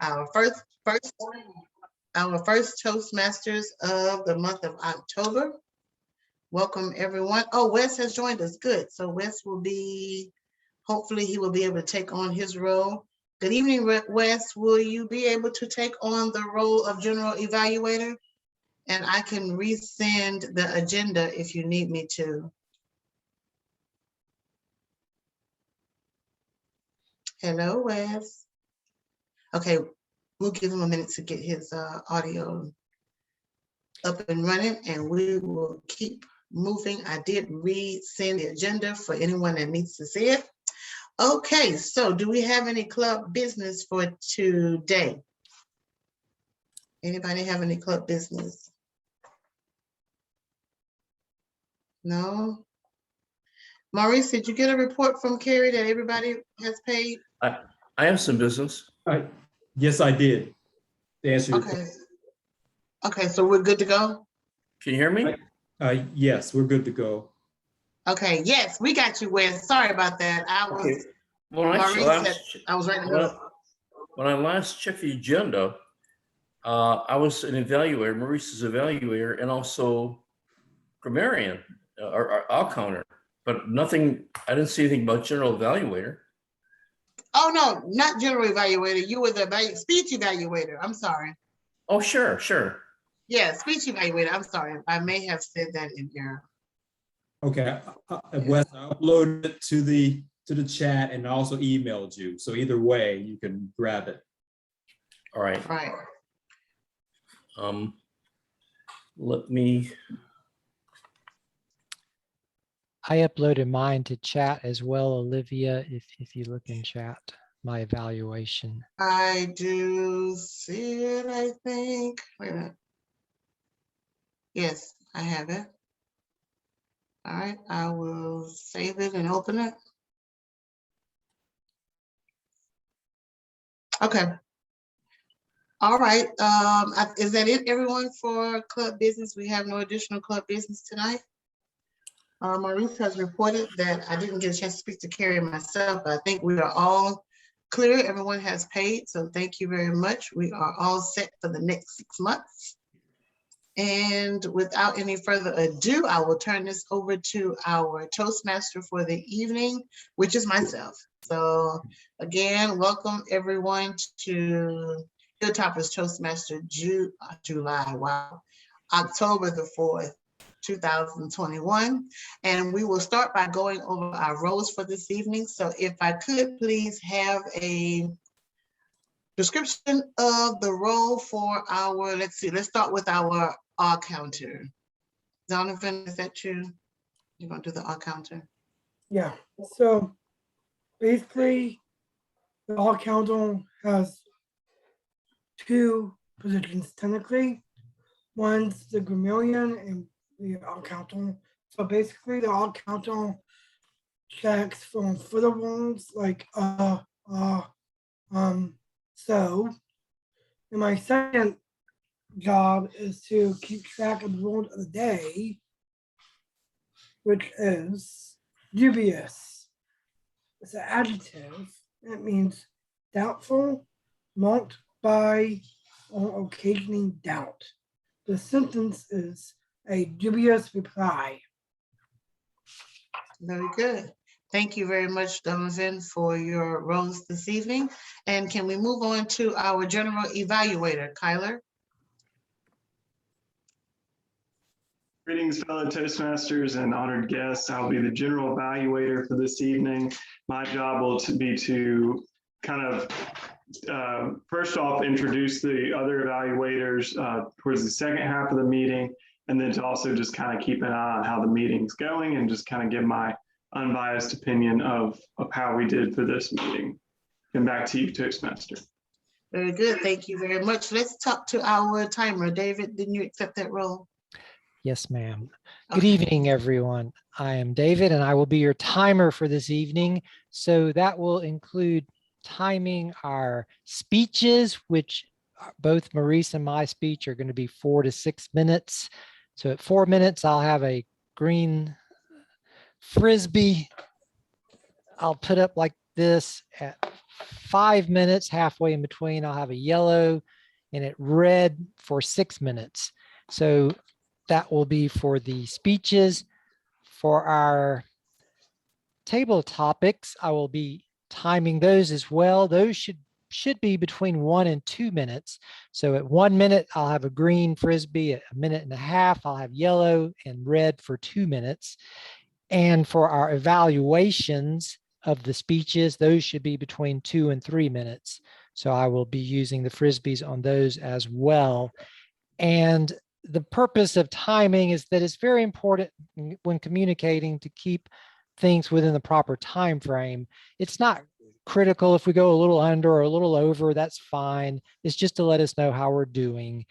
Our first Toastmasters of the month of October. Welcome everyone. Oh, Wes has joined us. Good. So Wes will be, hopefully he will be able to take on his role. Good evening, Wes. Will you be able to take on the role of general evaluator? And I can resend the agenda if you need me to. Hello, Wes. Okay, we'll give him a minute to get his audio up and running, and we will keep moving. I did resend the agenda for anyone that needs to see it. Okay, so do we have any club business for today? Anybody have any club business? No? Maurice, did you get a report from Carrie that everybody has paid? I have some business. Yes, I did. To answer your Okay. Okay, so we're good to go? Can you hear me? Yes, we're good to go. Okay, yes, we got you, Wes. Sorry about that. I was, Okay. When I was right in the middle. When I last checked the agenda, I was an evaluator, Maurice is evaluator, and also grammarian, or I'll counter, but nothing, I didn't see anything about general evaluator. Oh, no, not general evaluator. You were the speech evaluator. I'm sorry. Oh, sure, sure. Yeah, speech evaluator. I'm sorry. I may have said that in error. Okay, Wes, I uploaded it to the chat and also emailed you. So either way, you can grab it. All right. Right. Let me. I uploaded mine to chat as well, Olivia, if you look in chat, my evaluation. I do see it, I think. Wait a minute. Yes, I have it. All right, I will save it and open it. Okay. All right, is that it, everyone, for club business? We have no additional club business tonight. Maurice has reported that I didn't get a chance to speak to Carrie myself, but I think we are all clear. Everyone has paid, so thank you very much. We are all set for the next 6 months. And without any further ado, I will turn this over to our Toastmaster for the evening, which is myself. So again, welcome everyone to Hilltoppers Toastmaster July, wow, October the 4th, 2021. And we will start by going over our roles for this evening. So if I could please have a description of the role for our, let's start with our R counter. Donovan, is that you? You're gonna do the R counter? Yeah, so basically the R counter has two positions technically. One's the grammarian and the R counter. So basically the R counter checks from footer words like so. And my second job is to keep track of the word of the day, which is dubious. It's an adjective. It means doubtful, marked by, or occasioning doubt. The sentence is a dubious reply. Very good. Thank you very much, Donovan, for your roles this evening. And can we move on to our general evaluator, Kyler? Greetings, fellow Toastmasters and honored guests. I'll be the general evaluator for this evening. My job will be to kind of, first off, introduce the other evaluators towards the second half of the meeting, and then to also just kind of keep an eye on how the meeting's going and just kind of give my unbiased opinion of how we did for this meeting. And back to you, Toastmaster. Very good. Thank you very much. Let's talk to our timer. David, didn't you accept that role? Yes, ma'am. Good Okay. evening, everyone. I am David, and I will be your timer for this evening. So that will include timing our speeches, which both Maurice and my speech are going to be 4 to 6 minutes. So at 4 minutes, I'll have a green Frisbee I'll put up like this. At 5 minutes. Halfway in between, I'll have a yellow, and at red for 6 minutes. So that will be for the speeches. For our table topics, I will be timing those as well. Those should be between 1 and 2 minutes. So at 1 minute, I'll have a green frisbee. At 1.5 minutes, I'll have yellow and red for 2 minutes. And for our evaluations of the speeches, those should be between 2 and 3 minutes. So I will be using the frisbees on those as well. And the purpose of timing is that it's very important when communicating to keep things within the proper time frame. It's not critical if we go a little under or a little over, that's fine. It's just to let us know how we're doing.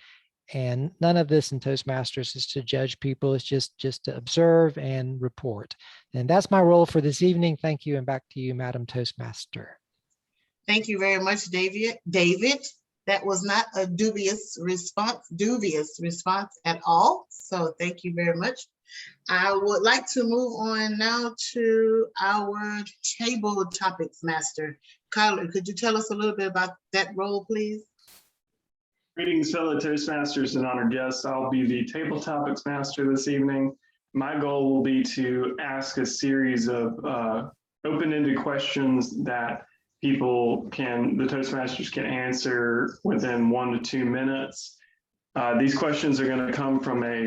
And none of this in Toastmasters is to judge people. It's just to observe and report. And that's my role for this evening. Thank you. And back to you, Madam Toastmaster. Thank you very much, David. That was not a dubious response at all. So thank you very much. I would like to move on now to our table topics master. Kyler, could you tell us a little bit about that role, please? Greetings, fellow Toastmasters and honored guests. I'll be the table topics master this evening. My goal will be to ask a series of open-ended questions that the Toastmasters can answer within 1 to 2 minutes. These questions are going to come from a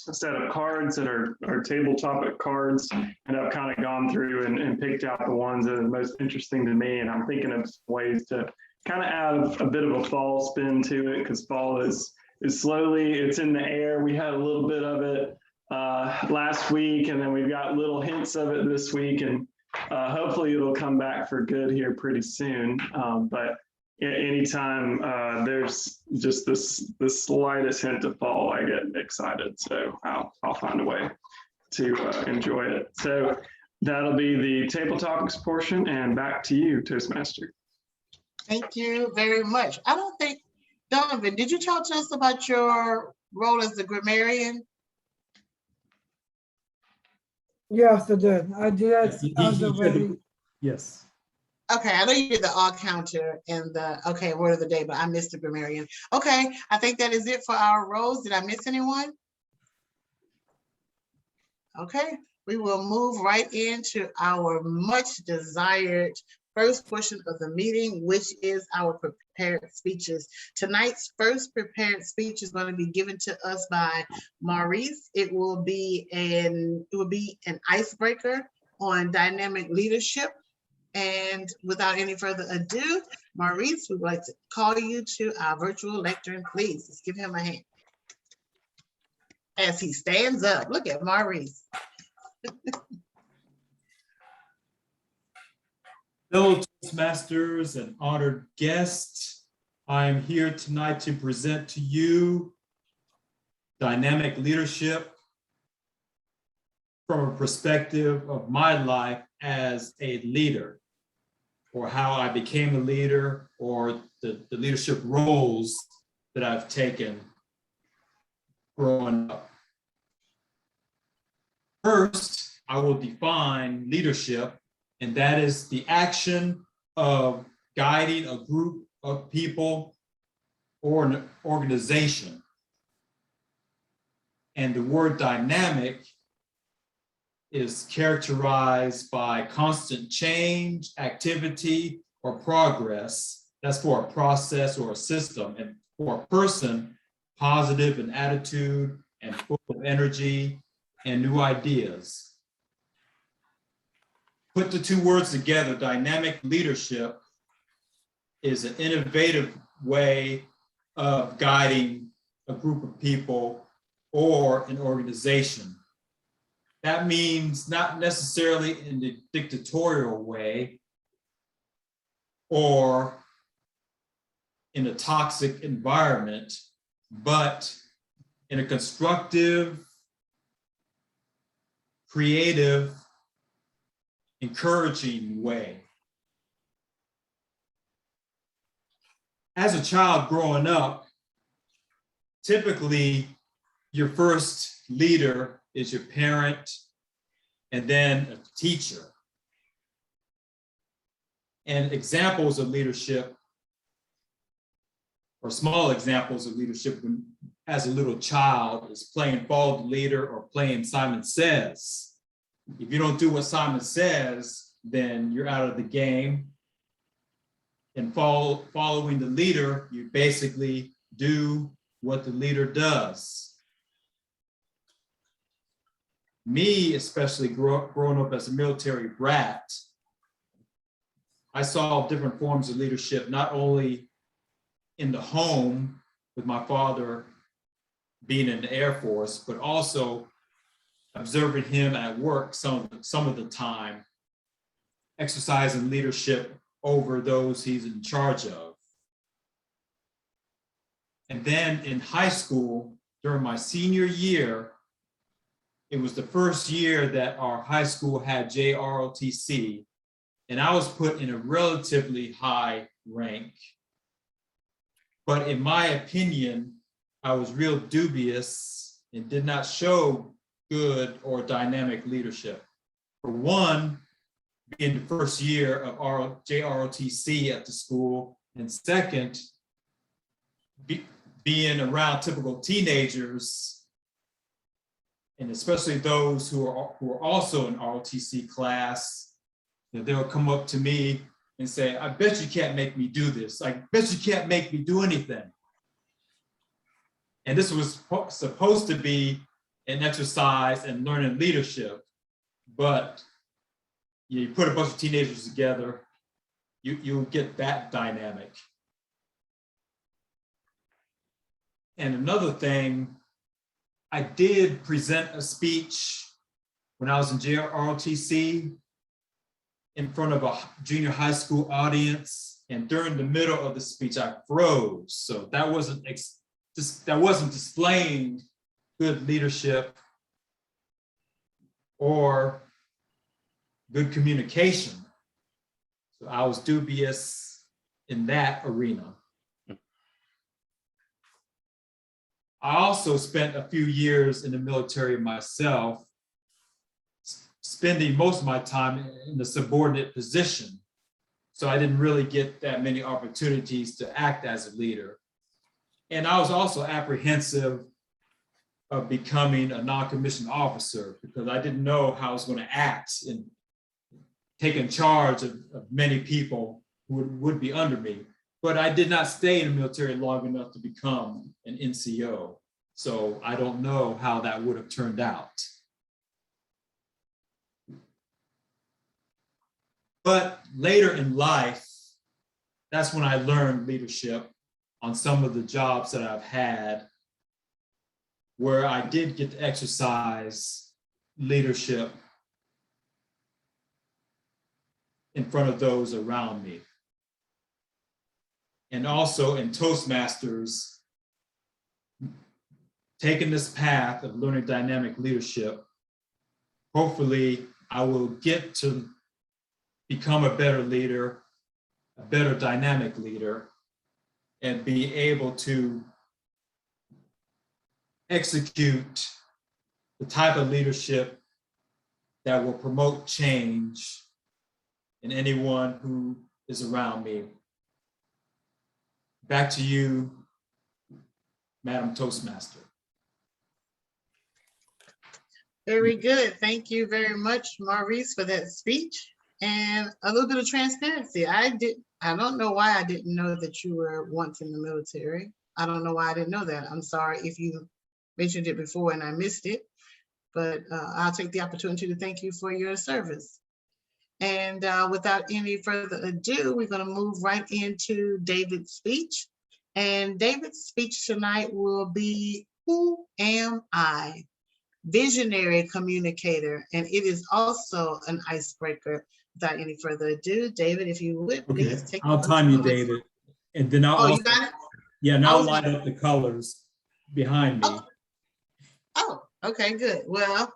set of cards that are table topic cards, and I've kind of gone through and picked out the ones that are the most interesting to me, and I'm thinking of ways to kind of add a bit of a fall spin to it, because fall is slowly, it's in the air. We had a little bit of it last week, and then we've got little hints of it this week, and hopefully it'll come back for good here pretty soon. But anytime there's just the slightest hint of fall, I get excited. So I'll find a way to enjoy it. So that'll be the table topics portion, and back to you, Toastmaster. Thank you very much. I don't think, Donovan, did you talk to us about your role as the grammarian? Yes, I did. I did as of ready. Yes. Okay, I know you did the all counter and the, okay, word of the day, but I missed the grammarian. Okay, I think that is it for our roles. Did I miss anyone? Okay, we will move right into our much desired first portion of the meeting, which is our prepared speeches. Tonight's first prepared speech is going to be given to us by Maurice. It will be an icebreaker on dynamic leadership. And without any further ado, Maurice, we would like to call you to our virtual lectern. Please, let's give him a hand. As he stands up, look at Maurice. Fellow Toastmasters and honored guests, I am here tonight to present to you dynamic leadership from a perspective of my life as a leader, or how I became a leader, or the leadership roles that I've taken growing up. First, I will define leadership, and that is the action of guiding a group of people or an organization. And the word dynamic is characterized by constant change, activity, or progress. That's for a process or a system. And for a person, positive in attitude and full of energy and new ideas. Put the two words together, dynamic leadership is an innovative way of guiding a group of people or an organization. That means not necessarily in the dictatorial way or in a toxic environment, but in a constructive, creative, encouraging way. As a child growing up, typically your first leader is your parent and then a teacher. And examples of leadership, or small examples of leadership when, as a little child, is playing follow the leader or playing Simon Says. If you don't do what Simon says, then you're out of the game. And following the leader, you basically do what the leader does. Me, especially growing up as a military brat, I saw different forms of leadership, not only in the home with my father being in the Air Force, but also observing him at work some of the time, exercising leadership over those he's in charge of. And then in high school, during my senior year, it was the first year that our high school had JROTC, and I was put in a relatively high rank. But in my opinion, I was real dubious and did not show good or dynamic leadership. For one, being the first year of our JROTC at the school, and second, being around typical teenagers, and especially those who are also in ROTC class, they'll come up to me and say, I bet you can't make me do this. I bet you can't make me do anything. And this was supposed to be an exercise in learning leadership, but you put a bunch of teenagers together, you'll get that dynamic. And another thing, I did present a speech when I was in JROTC in front of a junior high school audience, and during the middle of the speech, I froze. So that wasn't displaying good leadership or good communication. So I was dubious in that arena. I also spent a few years in the military myself, spending most of my time in a subordinate position. So I didn't really get that many opportunities to act as a leader. And I was also apprehensive of becoming a non-commissioned officer because I didn't know how I was going to act in taking charge of many people who would be under me. But I did not stay in the military long enough to become an NCO. So I don't know how that would have turned out. But later in life, that's when I learned leadership on some of the jobs that I've had, where I did get to exercise leadership in front of those around me. And also in Toastmasters, taking this path of learning dynamic leadership, hopefully I will get to become a better leader, a better dynamic leader, and be able to execute the type of leadership that will promote change in anyone who is around me. Back to you, Madam Toastmaster. Very good. Thank you very much, Maurice, for that speech. And a little bit of transparency. I don't know why I didn't know that you were once in the military. I don't know why I didn't know that. I'm sorry if you mentioned it before and I missed it, but I'll take the opportunity to thank you for your service. And without any further ado, we're going to move right into David's speech. And David's speech tonight will be, Who Am I? Visionary communicator. And it is also an icebreaker. Without any further ado, David, if you would, please take I'll time you, David. And then I'll you got it? Yeah, now light up the colors behind me. Oh, okay, good. Well,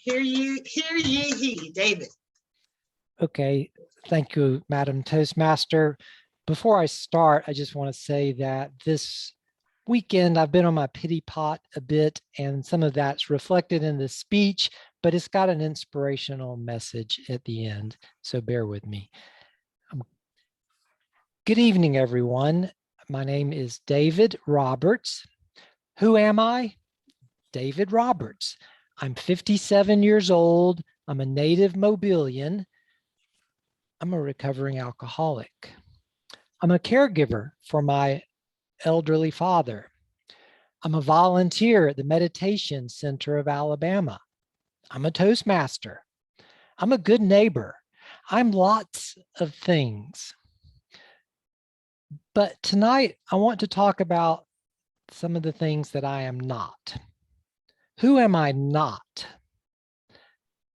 hear ye he, David. Okay, thank you, Madam Toastmaster. Before I start, I just want to say that this weekend I've been on my pity pot a bit, and some of that's reflected in the speech, but it's got an inspirational message at the end, so bear with me. Good evening, everyone. My name is David Roberts. Who am I? David Roberts. I'm 57 years old. I'm a native Mobilian. I'm a recovering alcoholic. I'm a caregiver for my elderly father. I'm a volunteer at the Meditation Center of Alabama. I'm a Toastmaster. I'm a good neighbor. I'm lots of things. But tonight, I want to talk about some of the things that I am not. Who am I not?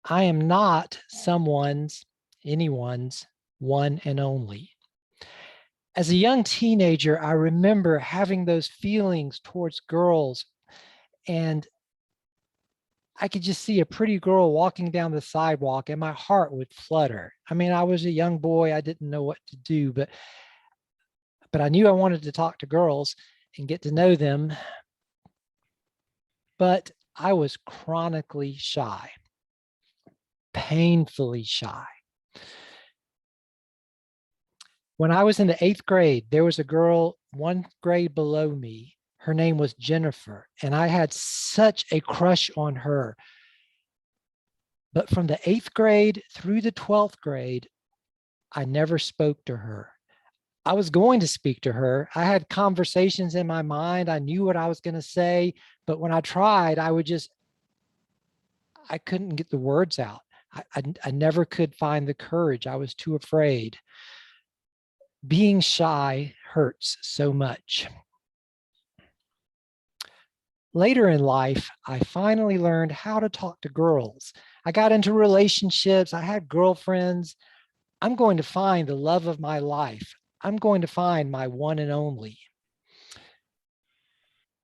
I am not anyone's one and only. As a young teenager, I remember having those feelings towards girls, and I could just see a pretty girl walking down the sidewalk and my heart would flutter. I mean, I was a young boy. I didn't know what to do, but I knew I wanted to talk to girls and get to know them. But I was chronically shy, painfully shy. When I was in the 8th grade, there was a girl 1 grade below me. Her name was Jennifer, and I had such a crush on her. But from the 8th grade through the 12th grade, I never spoke to her. I was going to speak to her. I had conversations in my mind. I knew what I was going to say, but when I tried, I couldn't get the words out. I never could find the courage. I was too afraid. Being shy hurts so much. Later in life, I finally learned how to talk to girls. I got into relationships. I had girlfriends. I'm going to find the love of my life. I'm going to find my one and only.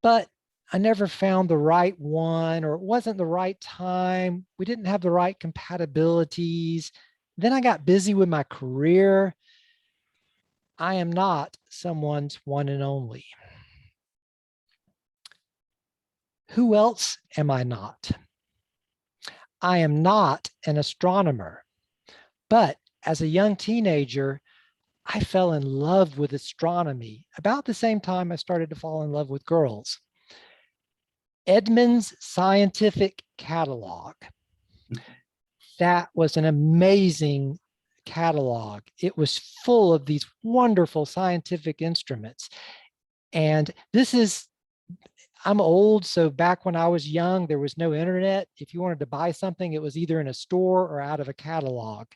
But I never found the right one, or it wasn't the right time. We didn't have the right compatibilities. Then I got busy with my career. I am not someone's one and only. Who else am I not? I am not an astronomer, but as a young teenager, I fell in love with astronomy about the same time I started to fall in love with girls. Edmund's Scientific Catalog. That was an amazing catalog. It was full of these wonderful scientific instruments. And I'm old, so back when I was young, there was no internet. If you wanted to buy something, it was either in a store or out of a catalog.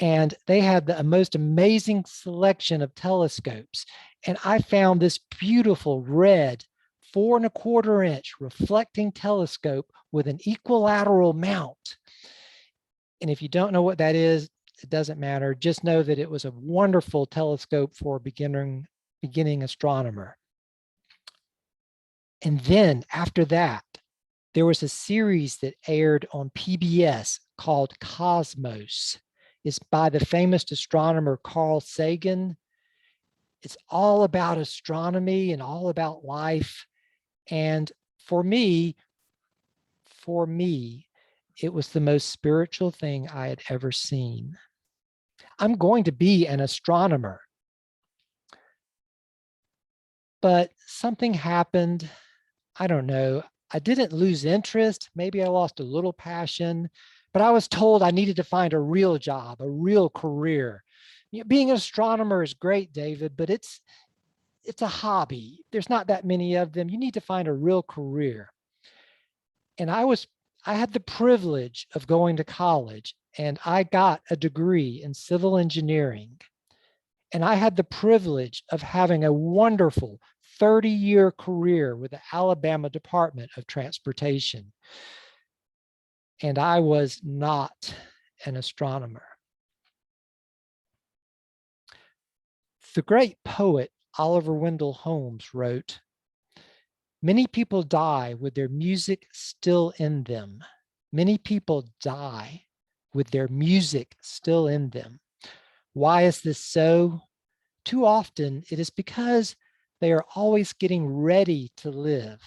And they had the most amazing selection of telescopes. And I found this beautiful red 4 1/4 inch reflecting telescope with an equilateral mount. And if you don't know what that is, it doesn't matter. Just know that it was a wonderful telescope for a beginning astronomer. And then after that, there was a series that aired on PBS called Cosmos. It's by the famous astronomer Carl Sagan. It's all about astronomy and all about life. And for me, it was the most spiritual thing I had ever seen. I'm going to be an astronomer. But something happened. I don't know. I didn't lose interest. Maybe I lost a little passion, but I was told I needed to find a real job, a real career. Being an astronomer is great, David, but it's a hobby. There's not that many of them. You need to find a real career. And I had the privilege of going to college, and I got a degree in civil engineering. And I had the privilege of having a wonderful 30-year career with the Alabama Department of Transportation. And I was not an astronomer. The great poet Oliver Wendell Holmes wrote, "Many people die with their music still in them. Many people die with their music still in them. Why is this so? Too often it is because they are always getting ready to live.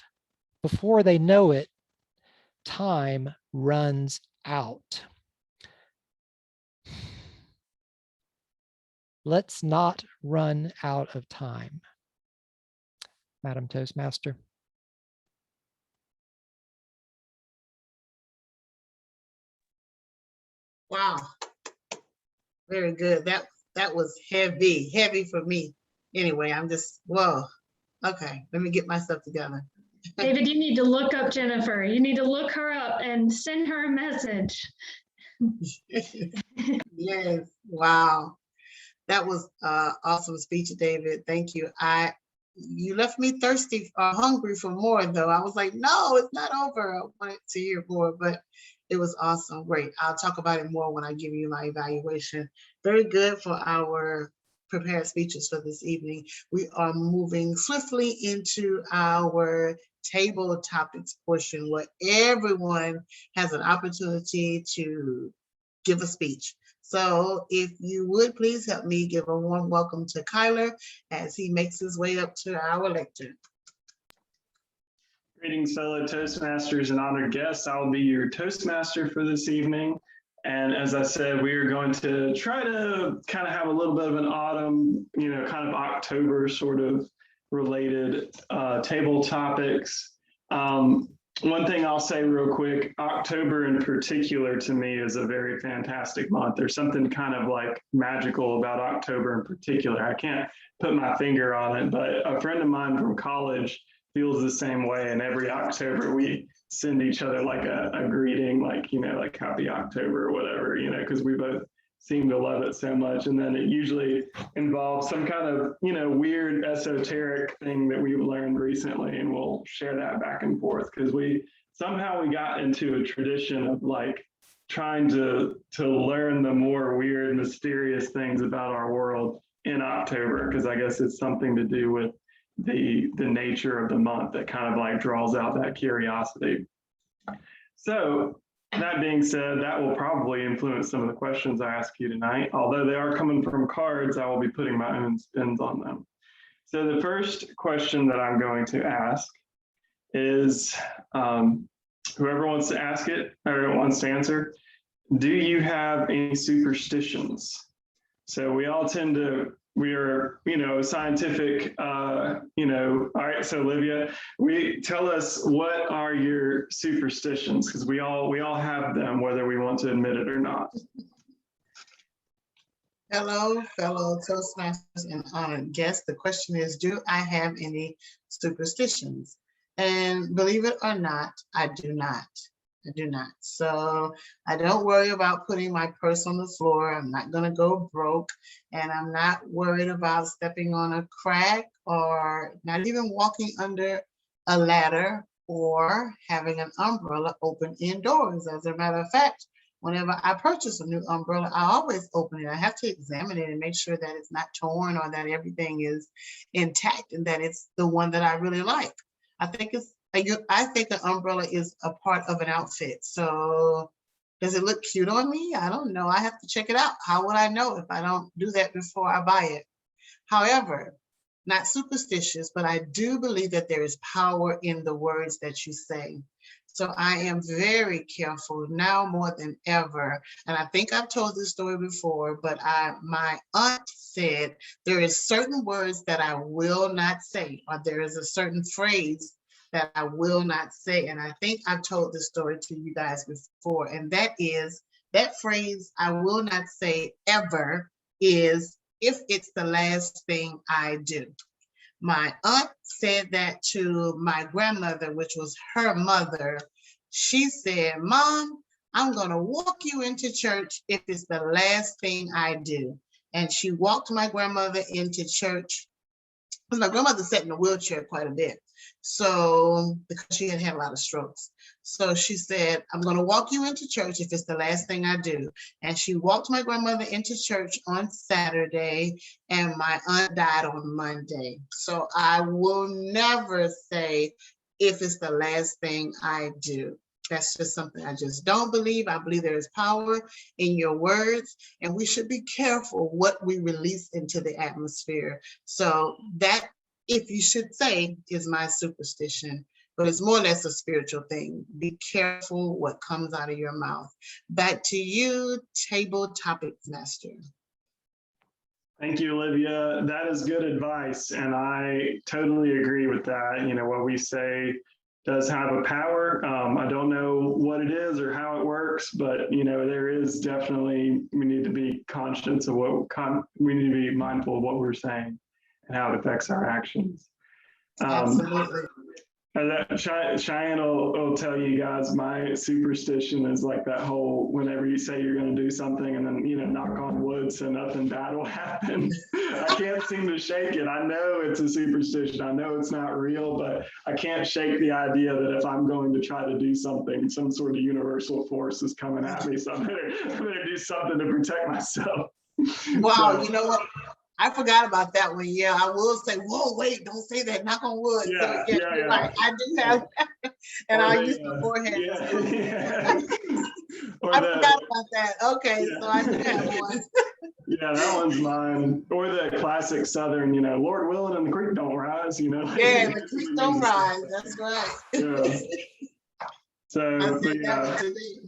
Before they know it, time runs out." let's not run out of time. Madam Toastmaster. Wow, very good. That was heavy for me. Anyway, I'm just, whoa. Okay, let me get myself together. David, you need to look up Jennifer. You need to look her up and send her a message. Yes, wow. That was awesome speech, David. Thank you. You left me thirsty, hungry for more though. I was like, no, it's not over. I wanted to hear more, but it was awesome. Great. I'll talk about it more when I give you my evaluation. Very good for our prepared speeches for this evening. We are moving swiftly into our table topics portion where everyone has an opportunity to give a speech. So if you would please help me give a warm welcome to Kyler as he makes his way up to our lectern. Greetings, fellow Toastmasters and honored guests. I will be your Toastmaster for this evening. And as I said, we are going to try to kind of have a little bit of an autumn, kind of October sort of related table topics. One thing I'll say real quick, October in particular to me is a very fantastic month. There's something kind of like magical about October in particular. I can't put my finger on it, but a friend of mine from college feels the same way. And every October we send each other like a greeting, like happy October or whatever, because we both seem to love it so much. And then it usually involves some kind of, weird esoteric thing that we've learned recently. And we'll share that back and forth because we got into a tradition of like trying to learn the more weird, mysterious things about our world in October, because I guess it's something to do with the nature of the month that kind of like draws out that curiosity. So that being said, that will probably influence some of the questions I ask you tonight. Although they are coming from cards, I will be putting my own spins on them. So the first question that I'm going to ask is, whoever wants to ask it or wants to answer, do you have any superstitions? So we all we are, scientific, all right, so Olivia, tell us what are your superstitions, because we all have them, whether we want to admit it or not. Hello, fellow Toastmasters and honored guests. The question is, do I have any superstitions? And believe it or not, I do not. I do not. So I don't worry about putting my purse on the floor. I'm not going to go broke. And I'm not worried about stepping on a crack or not even walking under a ladder or having an umbrella open indoors. As a matter of fact, whenever I purchase a new umbrella, I always open it. I have to examine it and make sure that it's not torn or that everything is intact and that it's the one that I really like. I think an umbrella is a part of an outfit. So does it look cute on me? I don't know. I have to check it out. How would I know if I don't do that before I buy it? However, not superstitious, but I do believe that there is power in the words that you say. So I am very careful now more than ever. And I think I've told this story before, but my aunt said there is certain words that I will not say, or there is a certain phrase that I will not say. And I think I've told this story to you guys before. And that phrase, I will not say ever, is if it's the last thing I do. My aunt said that to my grandmother, which was her mother. She said, Mom, I'm going to walk you into church if it's the last thing I do. And she walked my grandmother into church because my grandmother sat in a wheelchair quite a bit. So, because she had a lot of strokes. So she said, I'm going to walk you into church if it's the last thing I do. And she walked my grandmother into church on Saturday, and my aunt died on Monday. So I will never say if it's the last thing I do. That's just something I just don't believe. I believe there is power in your words, and we should be careful what we release into the atmosphere. So that, if you should say, is my superstition, but it's more or less a spiritual thing. Be careful what comes out of your mouth. Back to you, table topics master. Thank you, Olivia. That is good advice, and I totally agree with that. You know, what we say does have a power. I don't know what it is or how it works, but you know, there is definitely, we need to be conscious of we need to be mindful of what we're saying and how it affects our actions. Absolutely. And Cheyenne will tell you guys, my superstition is like that whole, whenever you say you're going to do something and then, you know, knock on wood so nothing bad will happen. I can't seem to shake it. I know it's a superstition. I know it's not real, but I can't shake the idea that if I'm going to try to do something, some sort of universal force is coming at me. So I'm gonna do something to protect myself. Wow, So, you know what? I forgot about that one. Yeah, I will say, whoa, wait, don't say that, knock on wood. So, Yeah, you're right. I do have that. And I use the forehead. Yeah. Or I forgot about that. Okay, Yeah. so I do have one. Yeah, that one's mine. Or the classic Southern, you know, Lord willing and the creek don't rise, you know. Yeah, the creek don't rise. That's right. Yeah. So, I but said that yeah, one to me.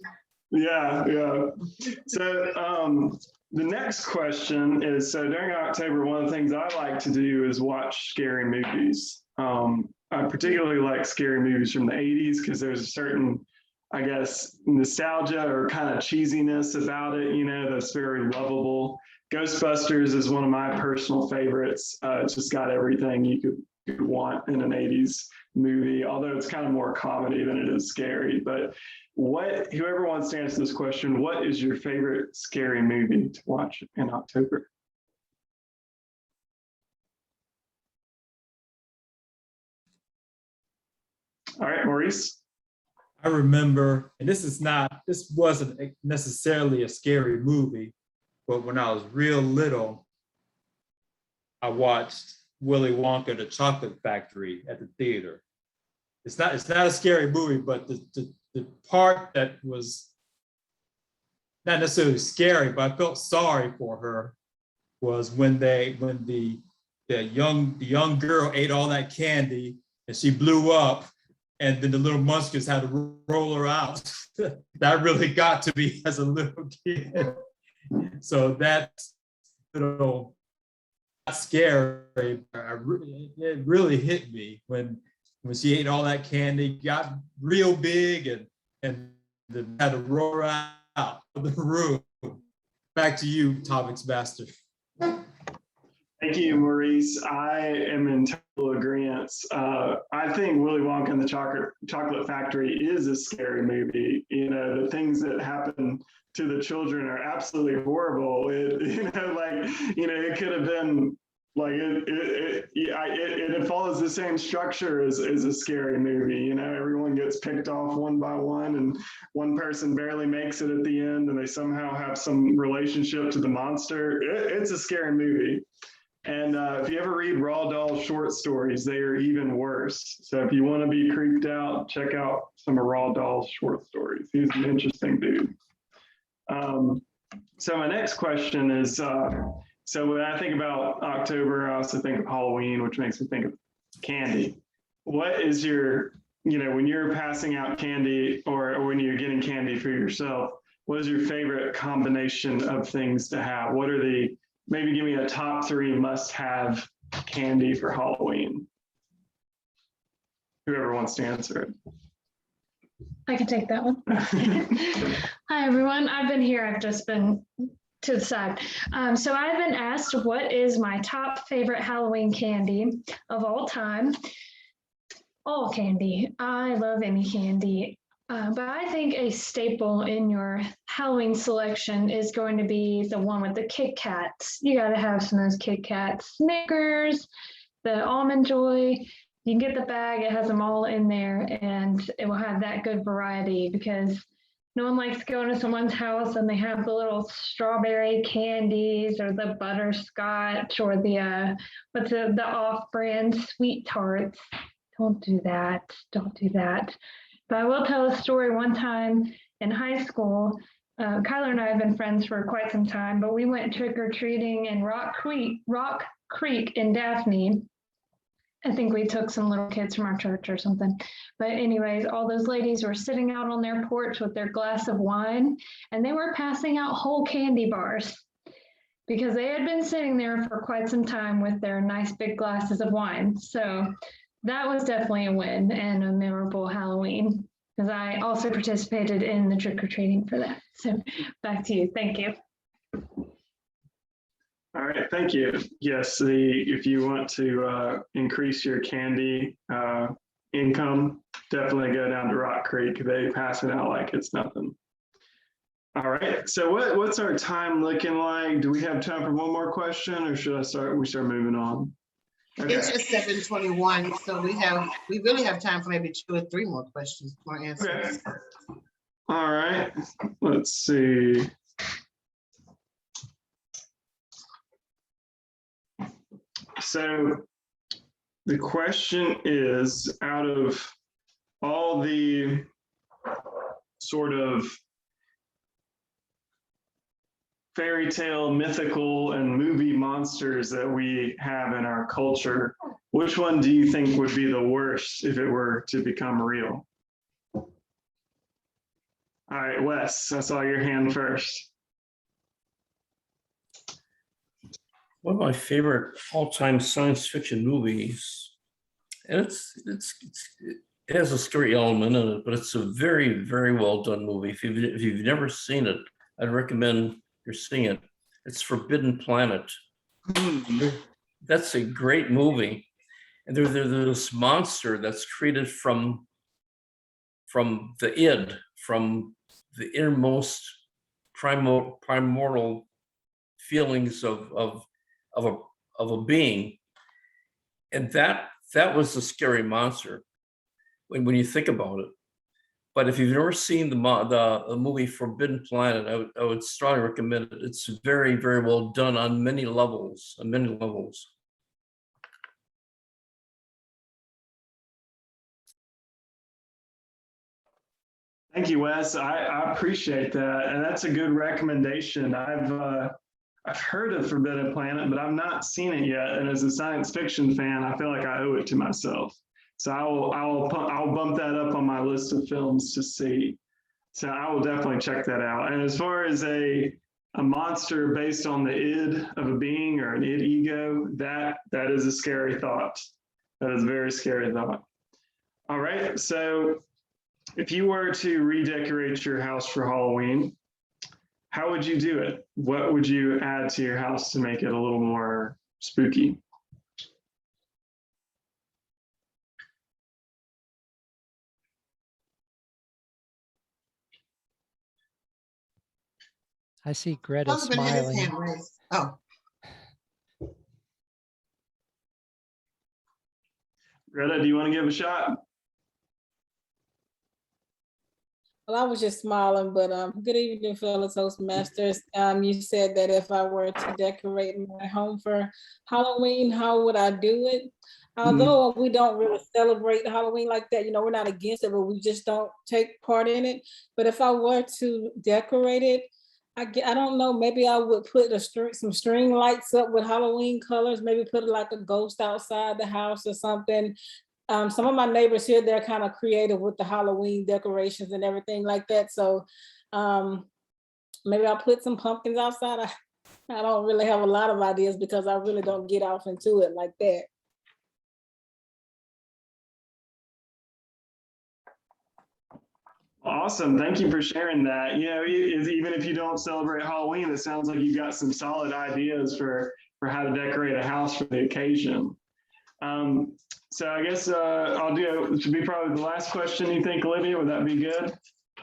yeah. So, the next question is, so during October, one of the things I like to do is watch scary movies. I particularly like scary movies from the 80s because there's a certain, I guess, nostalgia or kind of cheesiness about it, you know, that's very lovable. Ghostbusters is one of my personal favorites. It's just got everything you could want in an 80s movie, although it's kind of more comedy than it is scary. But whoever wants to answer this question, what is your favorite scary movie to watch in October? All right, Maurice. I remember, and this wasn't necessarily a scary movie, but when I was real little, I watched Willy Wonka, the Chocolate Factory at the theater. It's not a scary movie, but the part that was not necessarily scary, but I felt sorry for her was when the young girl ate all that candy and she blew up, and then the little munchkins had to roll her out. That really got to me as a little kid. So that's, you know, not scary. It really hit me when she ate all that candy, got real big, and had to roll her out of the room. Back to you, Topics Master. Thank you, Maurice. I am in total agreement. I think Willy Wonka and the Chocolate Factory is a scary movie. You know, the things that happen to the children are absolutely horrible. It could have been like it follows the same structure as a scary movie. You know, everyone gets picked off one by one, and one person barely makes it at the end, and they somehow have some relationship to the monster. It's a scary movie. And if you ever read Roald Dahl's short stories, they are even worse. So if you want to be creeped out, check out some of Roald Dahl's short stories. He's an interesting dude. So my next question is, so when I think about October, I also think of Halloween, which makes me think of candy. What is your, when you're passing out candy or when you're getting candy for yourself, what is your favorite combination of things to have? What are maybe give me a top 3 must-have candy for Halloween. Whoever wants to answer it. I can take that one. Hi, everyone. I've been here. I've just been to the side. So I've been asked what is my top favorite Halloween candy of all time. All candy. I love any candy. But I think a staple in your Halloween selection is going to be the one with the Kit Kats. You got to have some of those Kit Kats. Snickers, the Almond Joy. You can get the bag, it has them all in there, and it will have that good variety because no one likes going to someone's house and they have the little strawberry candies or the butterscotch or the off-brand sweet tarts. Don't do that. Don't do that. But I will tell a story. One time in high school, Kyler and I have been friends for quite some time, but we went trick-or-treating in Rock Creek in Daphne. I think we took some little kids from our church or something. But anyways, all those ladies were sitting out on their porch with their glass of wine, and they were passing out whole candy bars. because they had been sitting there for quite some time with their nice big glasses of wine. So that was definitely a win and a memorable Halloween, because I also participated in the trick-or-treating for that. So back to you. Thank you. All right, thank you. Yes, if you want to increase your candy income, definitely go down to Rock Creek. They pass it out like it's nothing. All right, so what's our time looking like? Do we have time for one more question, or should we start moving on? Okay. It's just 7:21, so we really have time for maybe 2 or 3 more questions, more answers. Okay. All right, let's see. So the question is, out of all the sort of fairy tale, mythical, and movie monsters that we have in our culture, which one do you think would be the worst if it were to become real? All right, Wes, I saw your hand first. One of my favorite all-time science fiction movies, and it has a story element in it, but it's a very, very well done movie. If you've never seen it, I'd recommend you're seeing it. It's Forbidden Planet. That's a great movie, and there's this monster that's created from the id, from the innermost primordial feelings of a being, and that was a scary monster when you think about it. But if you've never seen the movie Forbidden Planet, I would strongly recommend it. It's very, very well done on many levels. Thank you, Wes. I appreciate that, and that's a good recommendation. I've heard of Forbidden Planet, but I've not seen it yet. And as a science fiction fan, I feel like I owe it to myself. So I'll bump that up on my list of films to see. So I will definitely check that out. And as far as a monster based on the id of a being or an id ego, that is a scary thought. That is a very scary thought. All right. So if you were to redecorate your house for Halloween, how would you do it? What would you add to your house to make it a little more spooky? I see Greta Husband had his smiling. hand raised. Oh, Greta, do you want to give a shot? Well, I was just smiling, but good evening, fellow Toastmasters. You said that if I were to decorate my home for Halloween, how would I do it? Although we don't really celebrate Halloween like that, we're not against it, but we just don't take part in it. But if I were to decorate it, I don't know, maybe I would put some string lights up with Halloween colors, maybe put like a ghost outside the house or something. Some of my neighbors here, they're kind of creative with the Halloween decorations and everything like that. So maybe I'll put some pumpkins outside. I don't really have a lot of ideas because I really don't get off into it like that. Awesome. Thank you for sharing that. Even if you don't celebrate Halloween, it sounds like you've got some solid ideas for how to decorate a house for the occasion. So I guess it should be probably the last question, you think, Olivia? Would that be good?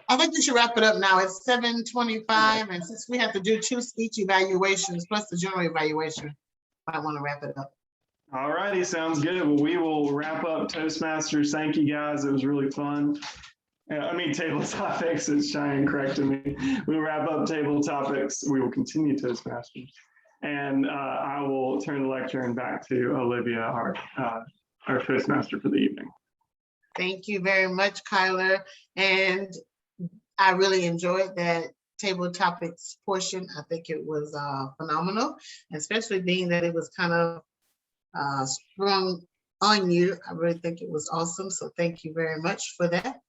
I think we should wrap it up now. It's 7:25, and since we have to do 2 speech evaluations plus the general evaluation, I want to wrap it up. All righty, sounds good. Well, we will wrap up Toastmasters. Thank you, guys. It was really fun. Table topics, as Cheyenne corrected me. We'll wrap up table topics. We will continue Toastmasters. And I will turn the lecture back to Olivia, our Toastmaster for the evening. Thank you very much, Kyler. And I really enjoyed that table topics portion. I think it was phenomenal, especially being that it was kind of sprung on you. I really think it was awesome. So thank you very much for that.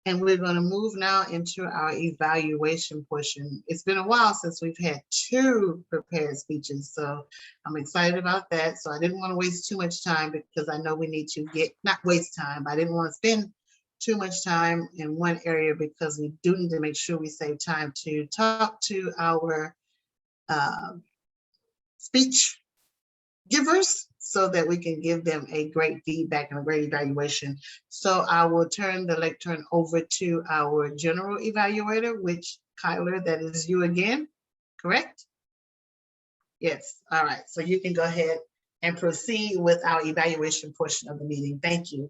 And we're going to move now into our evaluation portion. It's been a while since we've had 2 prepared speeches, so I'm excited about that. So I didn't want to waste too much time because I know we need to not waste time, but I didn't want to spend too much time in one area because we do need to make sure we save time to talk to our speech givers so that we can give them a great feedback and a great evaluation. So I will turn the lectern over to our general evaluator, which Kyler, that is you again, correct? Yes, all right. So you can go ahead and proceed with our evaluation portion of the meeting. Thank you.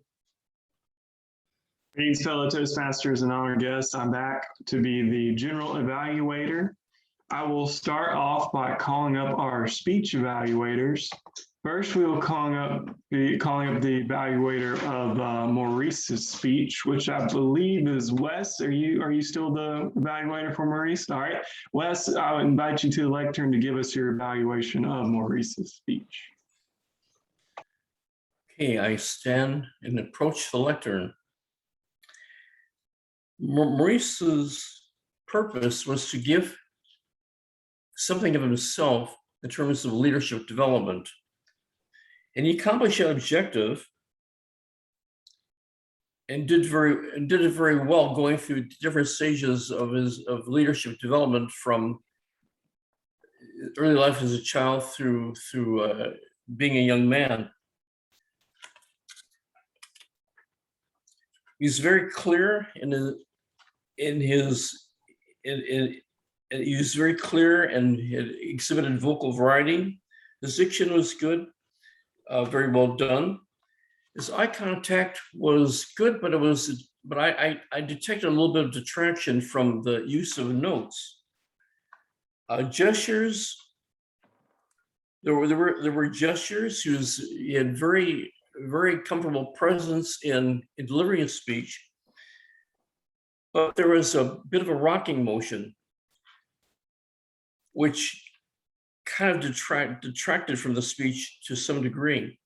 Greetings, fellow Toastmasters and honored guests. I'm back to be the general evaluator. I will start off by calling up our speech evaluators. First, we will calling up the evaluator of Maurice's speech, which I believe is Wes. Are you still the evaluator for Maurice? All right, Wes, I would invite you to the lectern to give us your evaluation of Maurice's speech. Okay, I stand and approach the lectern. Maurice's purpose was to give something of himself in terms of leadership development. And he accomplished that objective and did it very well, going through different stages of leadership development, from early life as a child through being a young man. He's very clear he was very clear and exhibited vocal variety. His diction was good, very well done. His eye contact was good, but I detected a little bit of detraction from the use of notes. Gestures, there were gestures. He had very comfortable presence in delivering a speech, but there was a bit of a rocking motion, which kind of detracted from the speech to some degree.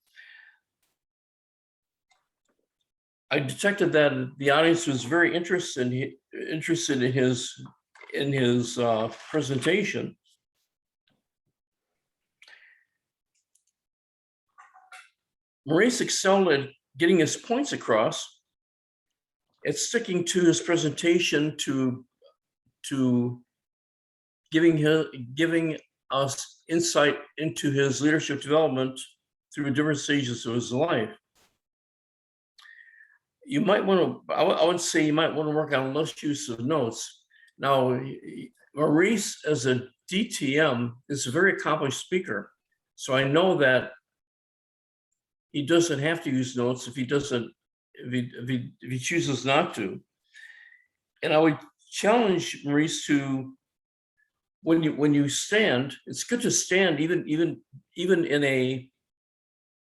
I detected that the audience was very interested in his presentation. Maurice excelled at getting his points across, at sticking to his presentation, to giving us insight into his leadership development through different stages of his life. You might want to, I would say you might want to work on less use of notes. Now, Maurice, as a DTM, is a very accomplished speaker. So I know that he doesn't have to use notes if he chooses not to. And I would challenge Maurice to, when you stand, it's good to stand even in a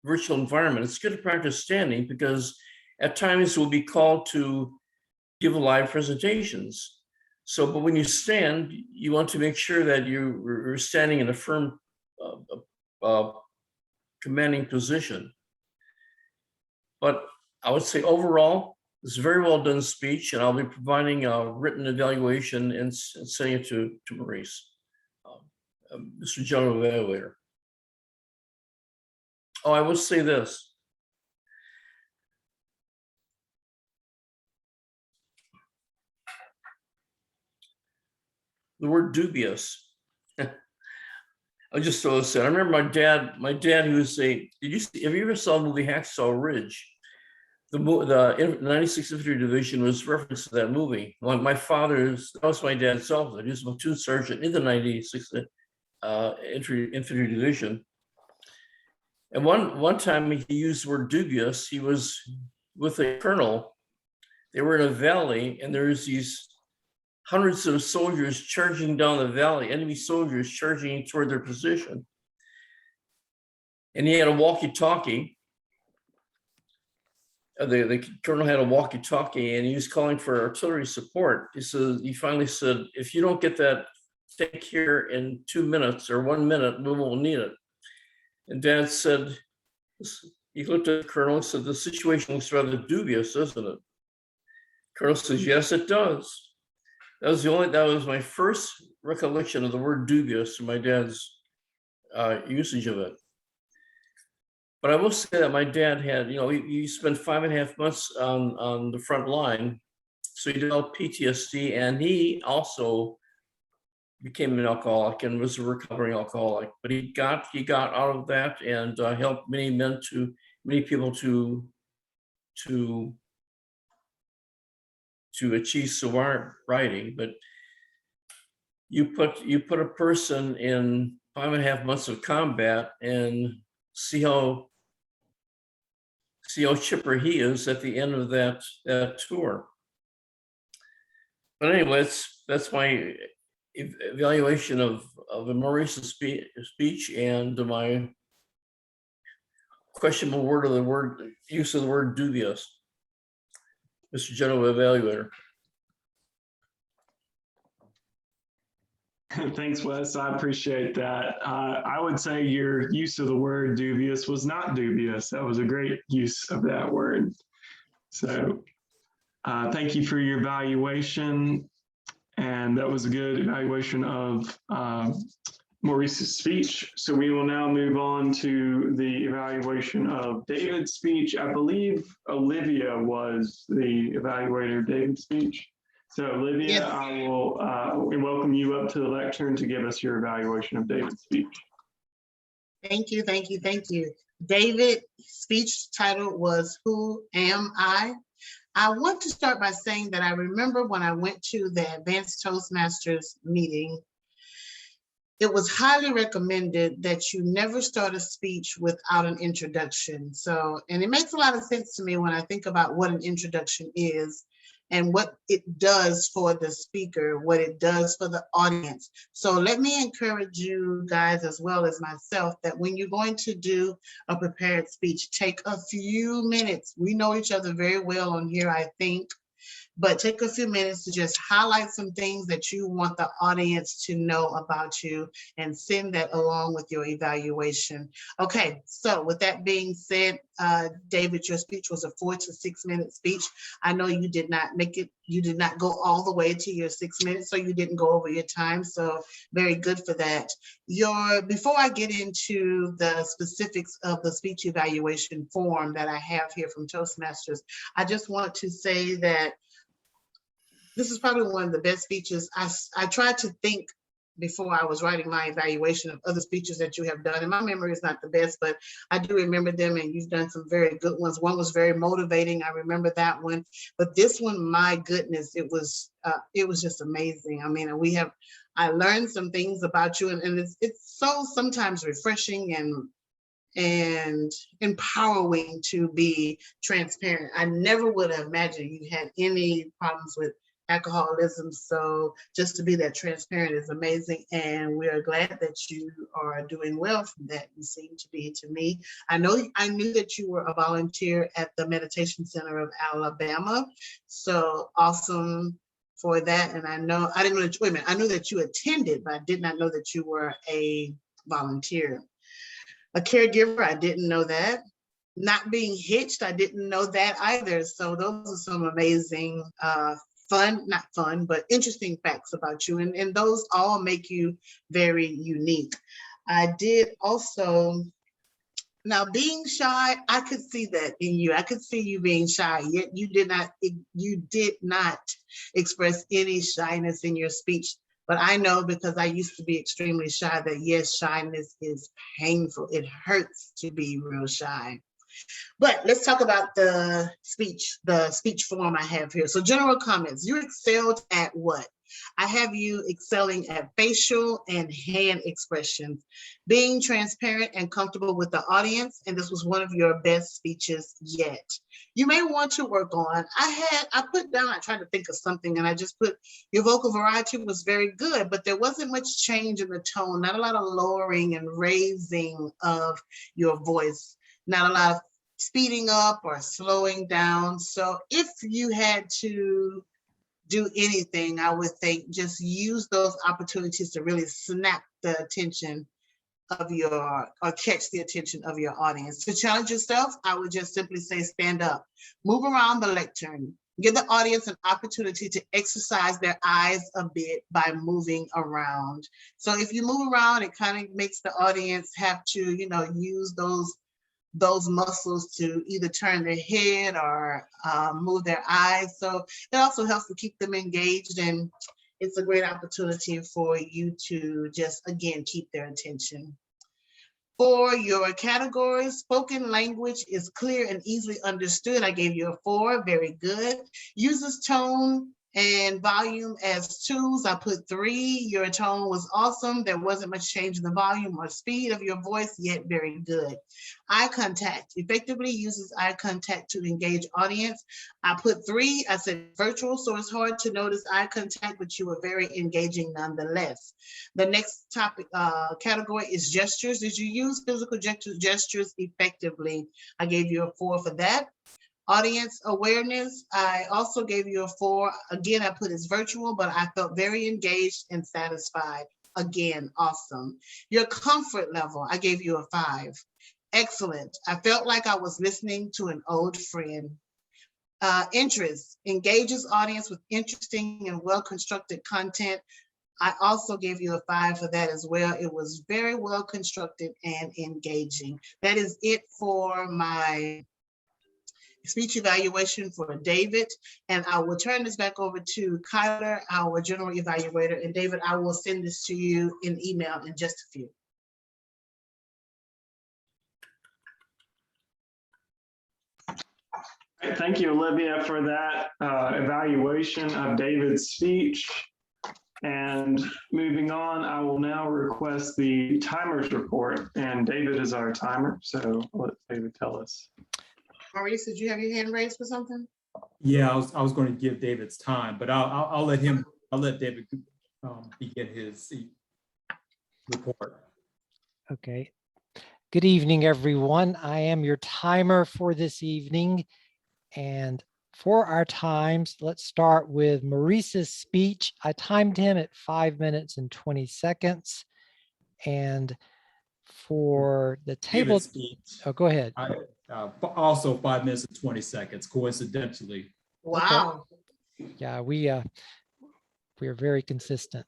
virtual environment. It's good to practice standing, because at times we'll be called to give live presentations. So, but when you stand, you want to make sure that you're standing in a firm, commanding position. But I would say overall, it's a very well done speech, and I'll be providing a written evaluation and sending it to Maurice, Mr. General Evaluator. Oh, I will say this. The word dubious. I just throw this in. I remember my dad, who was have you ever saw the movie Hacksaw Ridge? The 96th Infantry Division was referenced to that movie. That was my dad's self. He was a platoon sergeant in the 96th Infantry Division. And one time he used the word dubious. He was with a colonel. They were in a valley, and there's these hundreds of soldiers charging down the valley, enemy soldiers charging toward their position. And he had a walkie-talkie. The colonel had a walkie-talkie, and he was calling for artillery support. He finally said, if you don't get that tank here in 2 minutes or 1 minute, we won't need it. And Dad said, he looked at the colonel and said, the situation looks rather dubious, doesn't it? Colonel says, yes, it does. That was my first recollection of the word dubious and my dad's usage of it. But I will say that my dad had, he spent 5.5 months on the front line. So he developed PTSD, and he also became an alcoholic and was a recovering alcoholic. But he got out of that and helped many people to achieve sobriety. But you put a person in 5.5 months of combat and see how chipper he is at the end of that tour. But anyway, that's my evaluation of Maurice's speech and my questionable use of the word dubious. Mr. General Evaluator. Thanks, Wes. I appreciate that. I would say your use of the word dubious was not dubious. That was a great use of that word. So thank you for your evaluation. And that was a good evaluation of Maurice's speech. So we will now move on to the evaluation of David's speech. I believe Olivia was the evaluator of David's speech. So Olivia, Yes. I will welcome you up to the lectern to give us your evaluation of David's speech. Thank you, thank you, thank you. David's speech title was Who Am I? I want to start by saying that I remember when I went to the Advanced Toastmasters meeting, it was highly recommended that you never start a speech without an introduction. So, and it makes a lot of sense to me when I think about what an introduction is and what it does for the speaker, what it does for the audience. So let me encourage you guys as well as myself that when you're going to do a prepared speech, take a few minutes. We know each other very well on here, I think, but take a few minutes to just highlight some things that you want the audience to know about you and send that along with your evaluation. Okay, so with that being said, David, your speech was a 4 to 6 minute speech. I know you did not make it, you did not go all the way to your 6 minutes, so you didn't go over your time, so very good for that. Before I get into the specifics of the speech evaluation form that I have here from Toastmasters, I just want to say that this is probably one of the best speeches. I tried to think before I was writing my evaluation of other speeches that you have done, and my memory is not the best, but I do remember them, and you've done some very good ones. One was very motivating. I remember that one, but this one, my goodness, it was just amazing. I mean, I learned some things about you, and it's so sometimes refreshing and empowering to be transparent. I never would have imagined you had any problems with alcoholism. So just to be that transparent is amazing. And we are glad that you are doing well from that. You seem to be to me. I knew that you were a volunteer at the Meditation Center of Alabama. So awesome for that. And I knew that you attended, but I did not know that you were a volunteer. A caregiver, I didn't know that. Not being hitched, I didn't know that either. So those are some amazing not fun, but interesting facts about you. And those all make you very unique. I did also, now being shy, I could see that in you. I could see you being shy, yet you did not express any shyness in your speech. But I know, because I used to be extremely shy, that yes, shyness is painful. It hurts to be real shy. But let's talk about the speech form I have here. So general comments, you excelled at what? I have you excelling at facial and hand expressions, being transparent and comfortable with the audience, and this was one of your best speeches yet. You may want to work on, I tried to think of something, and I just put, your vocal variety was very good, but there wasn't much change in the tone, not a lot of lowering and raising of your voice, not a lot of speeding up or slowing down. So if you had to do anything, I would think just use those opportunities to really snap the attention of catch the attention of your audience. To challenge yourself, I would just simply say stand up, move around the lectern, Give the audience an opportunity to exercise their eyes a bit by moving around. So if you move around, it kind of makes the audience have to, use those muscles to either turn their head or move their eyes. So it also helps to keep them engaged, and it's a great opportunity for you to just, again, keep their attention. For your categories, spoken language is clear and easily understood. I gave you a 4, very good. Uses tone and volume as 2s. I put 3. Your tone was awesome. There wasn't much change in the volume or speed of your voice, yet very good. Eye contact, effectively uses eye contact to engage audience. I put 3. I said virtual, so it's hard to notice eye contact, but you were very engaging nonetheless. The next topic category is gestures. Did you use physical gestures effectively? I gave you a 4 for that. Audience awareness, I also gave you a 4. Again, I put as virtual, but I felt very engaged and satisfied. Again, awesome. Your comfort level, I gave you a 5. Excellent. I felt like I was listening to an old friend. Interest, engages audience with interesting and well-constructed content. I also gave you a 5 for that as well. It was very well constructed and engaging. That is it for my speech evaluation for David. And I will turn this back over to Kyler, our general evaluator. And David, I will send this to you in email in just a few. Thank you, Olivia, for that evaluation of David's speech. And moving on, I will now request the timers report. And David is our timer, so I'll let David tell us. Maurice, did you have your hand raised for something? Yeah, I was going to give David's time, but I'll let David begin his report. Okay. Good evening, everyone. I am your timer for this evening. And for our times, let's start with Maurice's speech. I timed him at 5 minutes and 20 seconds. And for the table speech, oh, go ahead. Also 5 minutes and 20 seconds, coincidentally. Wow. Okay. Yeah, we are very consistent.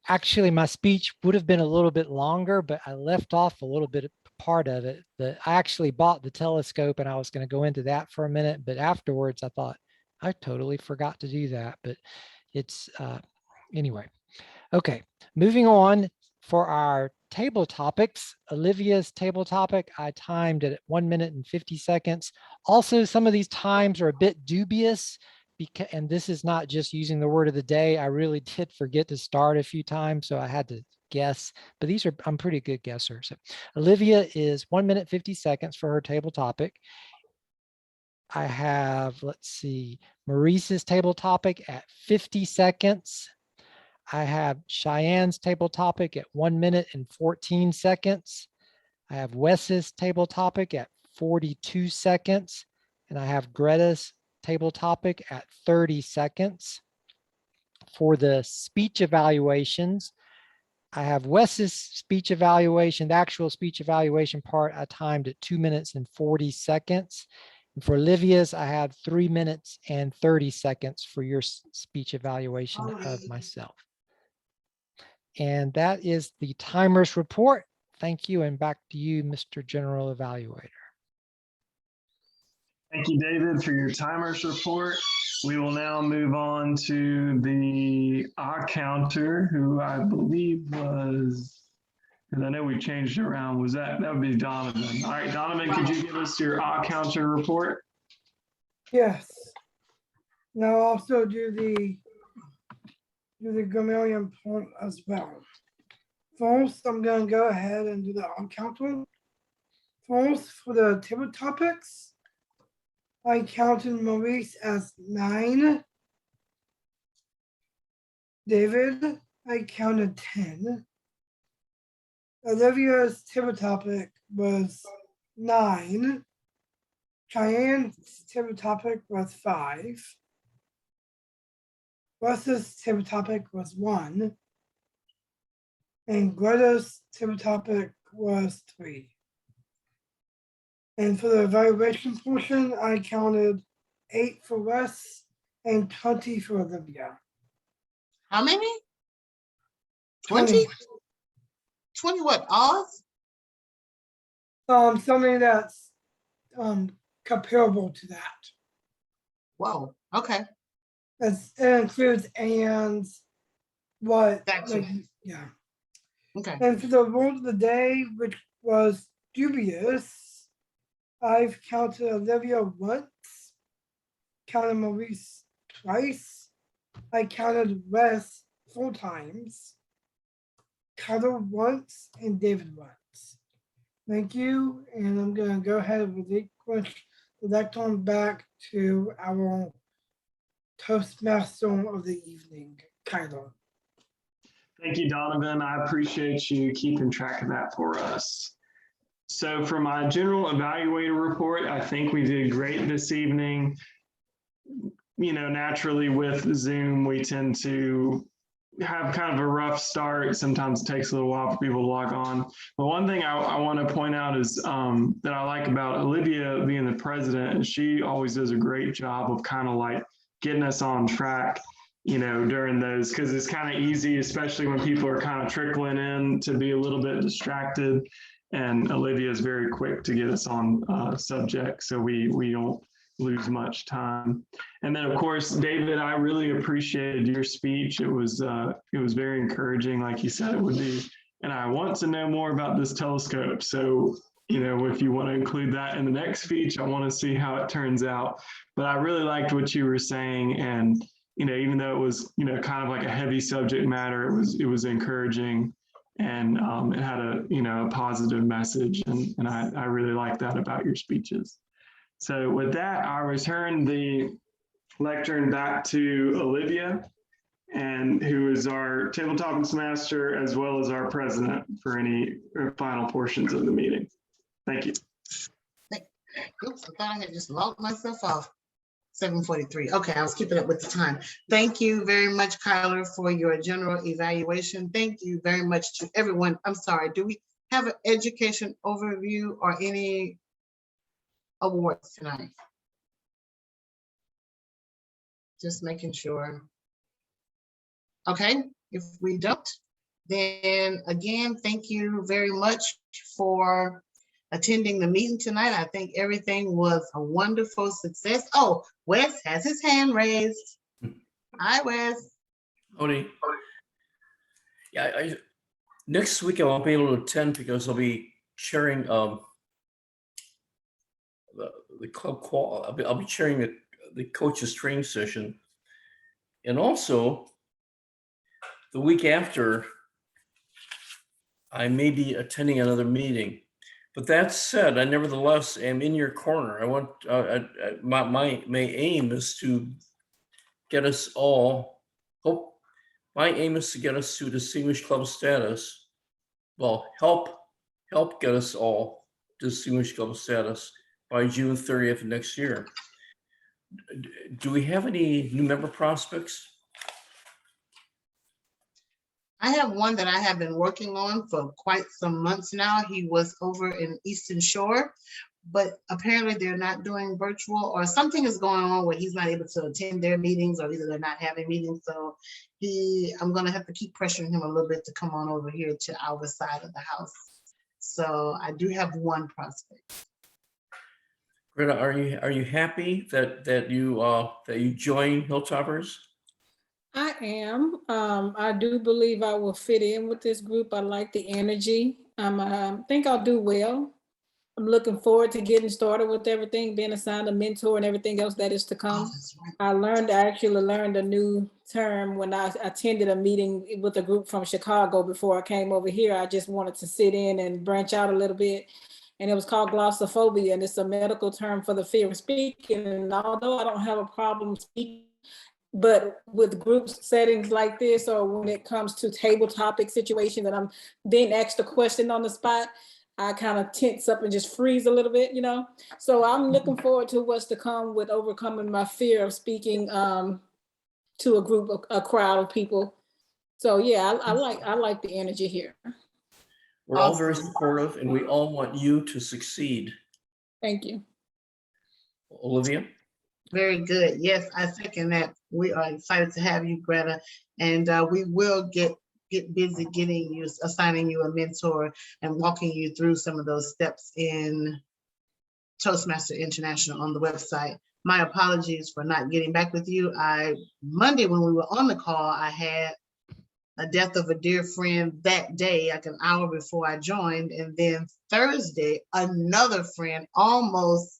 Actually, my speech would have been a little bit longer, but I left off a little bit part of it. I actually bought the telescope and I was going to go into that for a minute, but afterwards I thought I totally forgot to do that. But it's anyway. Okay, moving on for our table topics. Olivia's table topic, I timed it at 1 minute and 50 seconds. Also, some of these times are a bit dubious, because, and this is not just using the word of the day. I really did forget to start a few times, so I had to guess, but these are, I'm pretty good guesser. So Olivia is 1 minute, 50 seconds for her table topic. I have, let's see, Maurice's table topic at 50 seconds. I have Cheyenne's table topic at 1 minute and 14 seconds. I have Wes's table topic at 42 seconds. And I have Greta's table topic at 30 seconds. For the speech evaluations, I have Wes's speech evaluation, the actual speech evaluation part, I timed at 2 minutes and 40 seconds. And for Olivia's, I have 3 minutes and 30 seconds for your speech evaluation of myself. And that is the timers report. Thank you, and back to you, Mr. General Evaluator. Thank you, David, for your timers report. We will now move on to the counter, who I believe was, because I know we changed it around, that would be Donovan. All right, Donovan, could you give us your counter report? Yes. Now also do the Gamalion point as well. First, I'm going to go ahead and do the counter. First, for the table topics, I counted Maurice as 9. David, I counted 10. Olivia's table topic was 9. Cheyenne's table topic was 5. Russ's table topic was 1. And Greta's table topic was 3. And for the evaluation portion, I counted 8 for Wes, and 20 for Olivia. How many? 20? 20 what, Oz? Something that's comparable to that. Whoa, okay. It includes and what, Gotcha. like, yeah. Okay. And for the word of the day, which was dubious, I've counted Olivia once, counted Maurice twice, I counted Wes 4 times, counted once, and David once. Thank you, and I'm gonna go ahead and relinquish the lectern back to our Toastmaster of the evening, Kyler. Thank you, Donovan. I appreciate you keeping track of that for us. So for my general evaluator report, I think we did great this evening. You know, naturally with Zoom, we tend to have kind of a rough start. Sometimes it takes a little while for people to log on. But one thing I want to point out is that I like about Olivia being the president, and she always does a great job of kind of like getting us on track, you know, during those, because it's kind of easy, especially when people are kind of trickling in, to be a little bit distracted. And Olivia is very quick to get us on subject, so we don't lose much time. And then, of course, David, I really appreciated your speech. It was very encouraging, like you said it would be. And I want to know more about this telescope. So, you know, if you want to include that in the next speech, I want to see how it turns out. But I really liked what you were saying. And, you know, even though it was, you know, kind of like a heavy subject matter, it was encouraging. And it had a, you know, a positive message. And I really like that about your speeches. So with that, I'll return the lectern back to Olivia, and who is our tabletop master as well as our president for any final portions of the meeting. Thank you. Oops, I thought I had just logged myself off. 7:43. Okay, I was keeping up with the time. Thank you very much, Kyler, for your general evaluation. Thank you very much to everyone. I'm sorry, do we have an education overview or any awards tonight? Just making sure. Okay, if we don't, then again, thank you very much for attending the meeting tonight. I think everything was a wonderful success. Oh, Wes has his hand raised. Hi, Wes. Howdy. Yeah, next week I won't be able to attend because I'll be chairing the club call. I'll be chairing the coaches training session, and also the week after I may be attending another meeting. But that said, I nevertheless am in your corner. I want my aim is to get us all. My aim is to get us to Distinguished Club status. Well, help get us all Distinguished Club status by June 30th next year. Do we have any new member prospects? I have one that I have been working on for quite some months now. He was over in Eastern Shore, but apparently they're not doing virtual, or something is going on where he's not able to attend their meetings, or either they're not having meetings. So I'm gonna have to keep pressuring him a little bit to come on over here to our side of the house. So I do have one prospect. Greta, are you happy that you joined Hilltoppers? I am. I do believe I will fit in with this group. I like the energy. I think I'll do well. I'm looking forward to getting started with everything, being assigned a mentor and everything else that is to come. That's right. I actually learned a new term when I attended a meeting with a group from Chicago before I came over here. I just wanted to sit in and branch out a little bit. And it was called glossophobia, and it's a medical term for the fear of speaking. And although I don't have a problem speaking, but with group settings like this, or when it comes to table topic situations and I'm being asked a question on the spot, I kind of tense up and just freeze a little bit, you know? So I'm looking forward to what's to come with overcoming my fear of speaking to a group, a crowd of people. So yeah, I like the energy here. We're all very supportive, and we all want you to succeed. Thank you. Olivia? Very good. Yes, I second that. We are excited to have you, Greta, and we will get busy getting you, assigning you a mentor and walking you through some of those steps in Toastmaster International on the website. My apologies for not getting back with you. Monday when we were on the call, I had a death of a dear friend that day, like an hour before I joined, and then Thursday, another friend almost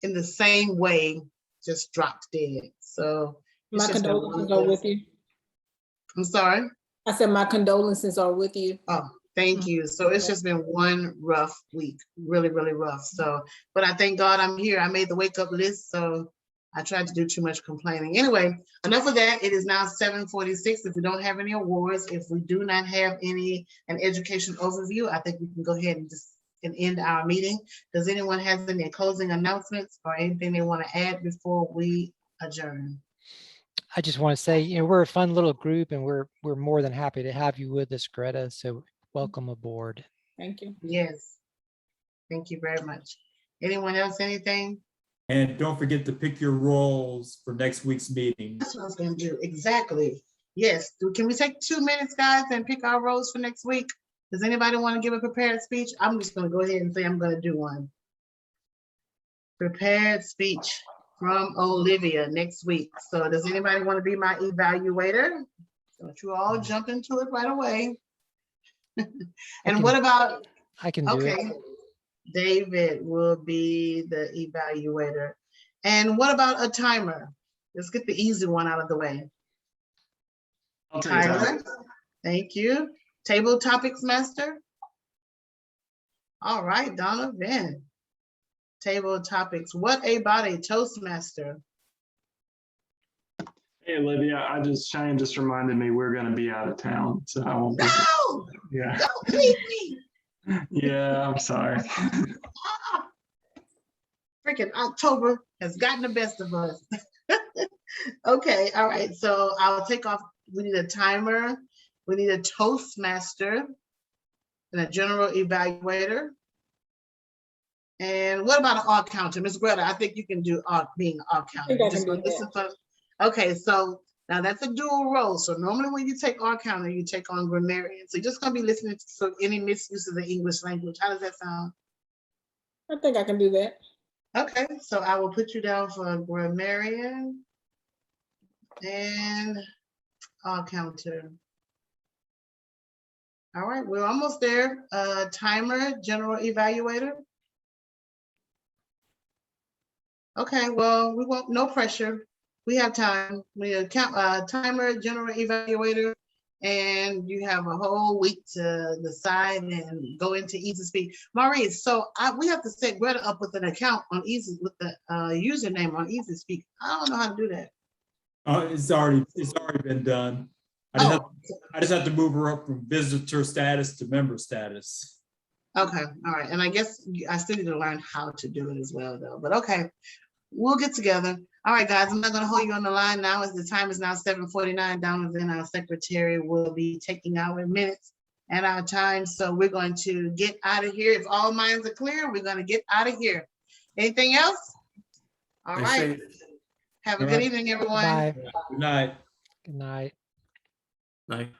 in the same way just dropped dead. So My condolences are with you. I'm sorry. I said my condolences are with you. Oh, thank you. So it's just been one rough week, really, really rough. So, but I thank God I'm here. I made the wake up list, so I tried to do too much complaining. Anyway, enough of that. It is now 7:46. If we don't have any awards, if we do not have an education overview, I think we can go ahead and end our meeting. Does anyone have any closing announcements or anything they want to add before we adjourn? I just want to say, we're a fun little group, and we're more than happy to have you with us, Greta. So welcome aboard. Thank you. Yes. Thank you very much. Anyone else, anything? And don't forget to pick your roles for next week's meeting. That's what I was going to do. Exactly. Yes. Can we take 2 minutes, guys, and pick our roles for next week? Does anybody want to give a prepared speech? I'm just going to go ahead and say I'm going to do one. Prepared speech from Olivia next week. So does anybody want to be my evaluator? Don't you all jump into it right away. And what about? I can do it. Okay. David will be the evaluator. And what about a timer? Let's get the easy one out of the way. I'll take that. Tyler, thank you. Table topics master. All right, Donovan. Table topics. What about a Toastmaster? Hey, Olivia, Cheyenne just reminded me we're going to be out of town, so I won't be. No! Yeah. Don't leave me! Yeah, I'm sorry. Freaking October has gotten the best of us. Okay, all right. So I'll take off. We need a timer. We need a Toastmaster and a general evaluator. And what about an all counter? Ms. Greta, I think you can do being an all counter. I can do that. Okay, so now that's a dual role. So normally when you take all counter, you take on grammarian. So you're just going to be listening to any misuse of the English language. How does that sound? I think I can do that. Okay, so I will put you down for grammarian and all counter. All right, we're almost there. Timer, general evaluator. Okay, well, we won't, no pressure. We have time. We account timer, general evaluator, and you have a whole week to decide and go into Easy Speak. Maurice, so we have to set Greta up with an account on Easy, with the username on Easy Speak. I don't know how to do that. It's already been done. I just have to move her up from visitor status to member status. Okay, all right. And I guess I still need to learn how to do it as well, though. But okay, we'll get together. All right, guys, I'm not going to hold you on the line now, as the time is now 7:49. Donovan, our secretary, will be taking our minutes and our time. So we're going to get out of here. If all minds are clear, we're going to get out of here. Anything else? All right. Have a good evening, everyone. Bye. Good night. Good night. Night.